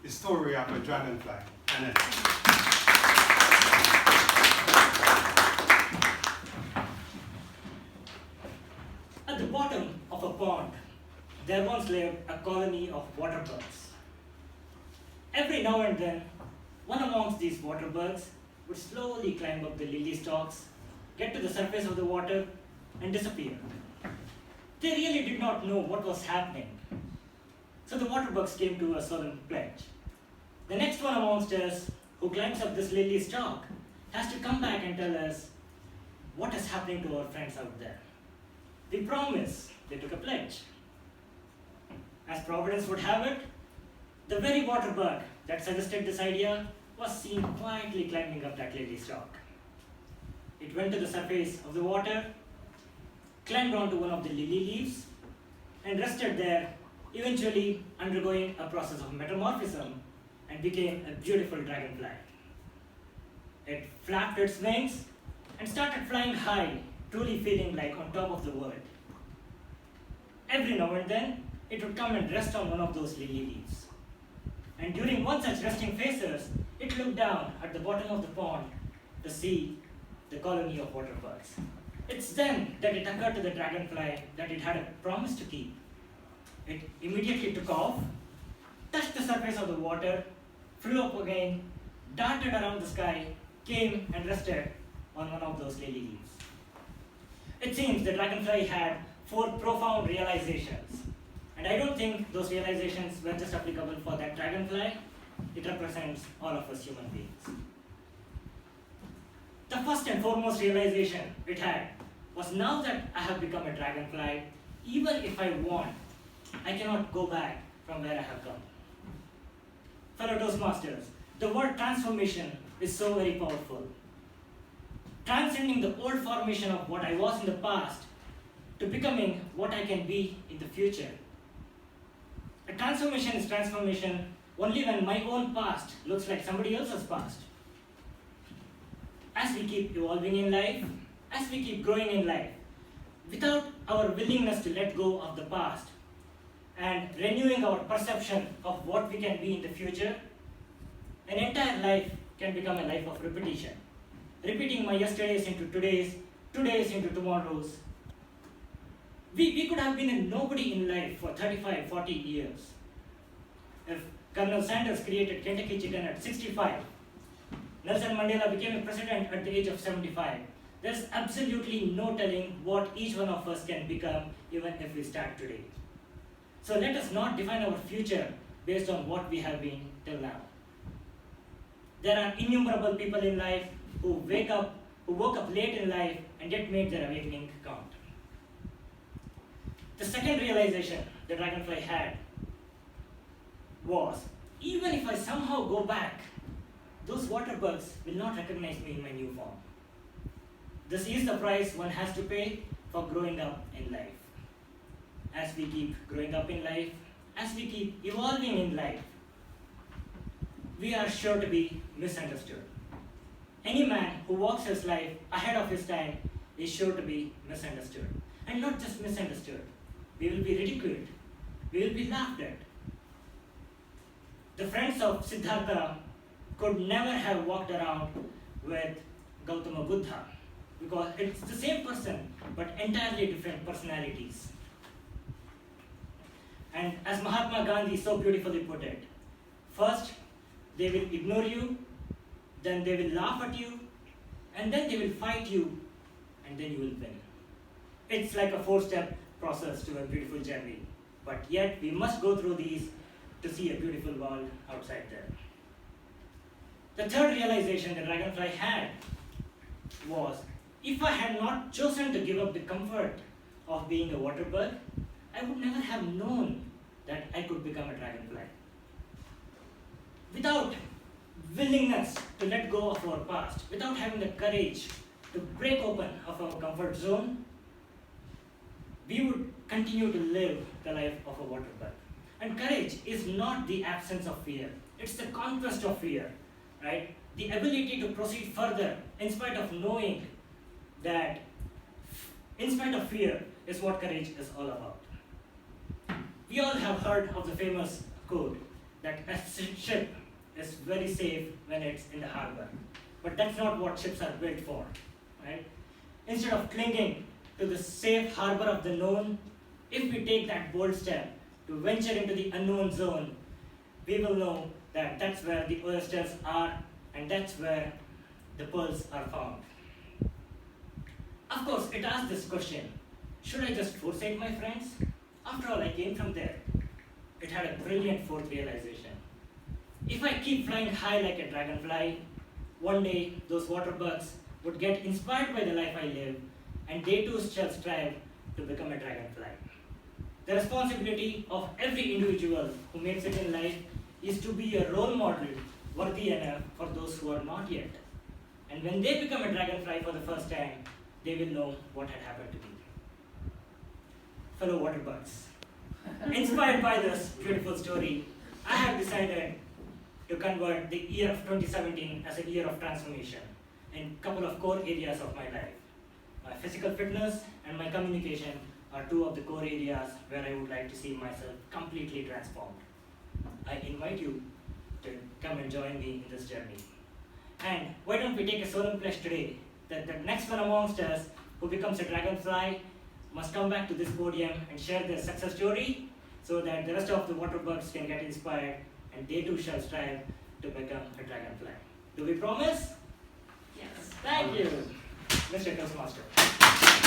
the story of a dragonfly. And at the bottom of a pond, there once lived a colony of waterbugs. Every now and then, one amongst these waterbugs would slowly climb up the lily stalks, get to the surface of the water, and disappear. They really did not know what was happening. So the waterbugs came to a solemn pledge. The next one amongst us who climbs up this lily stalk has to come back and tell us what is happening to our friends out there. We promise. They took a pledge. As Providence would have it, the very waterbug that suggested this idea was seen quietly climbing up that lily stalk. It went to the surface of the water, climbed onto one of the lily leaves, and rested there, eventually undergoing a process of metamorphism and became a beautiful dragonfly. It flapped its wings and started flying high, truly feeling like on top of the world. Every now and then, it would come and rest on one of those lily leaves. And during one such resting phases, it looked down at the bottom of the pond to see the colony of waterbugs. It's then that it occurred to the dragonfly that it had a promise to keep. It immediately took off, touched the surface of the water, flew up again, darted around the sky, came and rested on one of those lily leaves. It seems the dragonfly had 4 profound realizations. And I don't think those realizations were just applicable for that dragonfly. It represents all of us human beings. The first and foremost realization it had was, now that I have become a dragonfly, even if I want, I cannot go back from where I have come. Fellow Toastmasters, the word transformation is so very powerful. Transcending the old formation of what I was in the past to becoming what I can be in the future. A transformation is transformation only when my own past looks like somebody else's past. As we keep evolving in life, as we keep growing in life, without our willingness to let go of the past and renewing our perception of what we can be in the future, an entire life can become a life of repetition. Repeating my yesterdays into todays, todays into tomorrows. We could have been a nobody in life for 35, 40 years. If Colonel Sanders created Kentucky Chicken at 65, Nelson Mandela became a president at the age of 75. There's absolutely no telling what each one of us can become even if we start today. So let us not define our future based on what we have been till now. There are innumerable people in life who woke up late in life and yet made their awakening count. The second realization the dragonfly had was, even if I somehow go back, those waterbugs will not recognize me in my new form. This is the price one has to pay for growing up in life. As we keep growing up in life, as we keep evolving in life, we are sure to be misunderstood. Any man who walks his life ahead of his time is sure to be misunderstood. And not just misunderstood. We will be ridiculed. We will be laughed at. The friends of Siddhartha could never have walked around with Gautama Buddha because it's the same person but entirely different personalities. And as Mahatma Gandhi so beautifully put it, first they will ignore you, then they will laugh at you, and then they will fight you, and then you will win. It's like a 4-step process to a beautiful journey, but yet we must go through these to see a beautiful world outside there. The third realization the dragonfly had was, if I had not chosen to give up the comfort of being a waterbug, I would never have known that I could become a dragonfly. Without willingness to let go of our past, without having the courage to break open of our comfort zone, we would continue to live the life of a waterbug. And courage is not the absence of fear. It's the conquest of fear, right? The ability to proceed further in spite of knowing that, in spite of fear, is what courage is all about. We all have heard of the famous quote that a ship is very safe when it's in the harbor. But that's not what ships are built for, right? Instead of clinging to the safe harbor of the known, if we take that bold step to venture into the unknown zone, we will know that that's where the oysters are and that's where the pearls are found. Of course, it asks this question, should I just forsake my friends? After all, I came from there. It had a brilliant fourth realization. If I keep flying high like a dragonfly, one day those waterbugs would get inspired by the life I live, and they too shall strive to become a dragonfly. The responsibility of every individual who makes it in life is to be a role model worthy enough for those who are not yet. And when they become a dragonfly for the first time, they will know what had happened to me. Fellow waterbugs, inspired by this beautiful story, I have decided to convert the year of 2017 as a year of transformation in a couple of core areas of my life. My physical fitness and my communication are two of the core areas where I would like to see myself completely transformed. I invite you to come and join me in this journey. And why don't we take a solemn pledge today that the next one amongst us who becomes a dragonfly must come back to this podium and share their success story so that the rest of the waterbugs can get inspired and they too shall strive to become a dragonfly. Do we promise? Yes. Thank you, Mr. Toastmaster.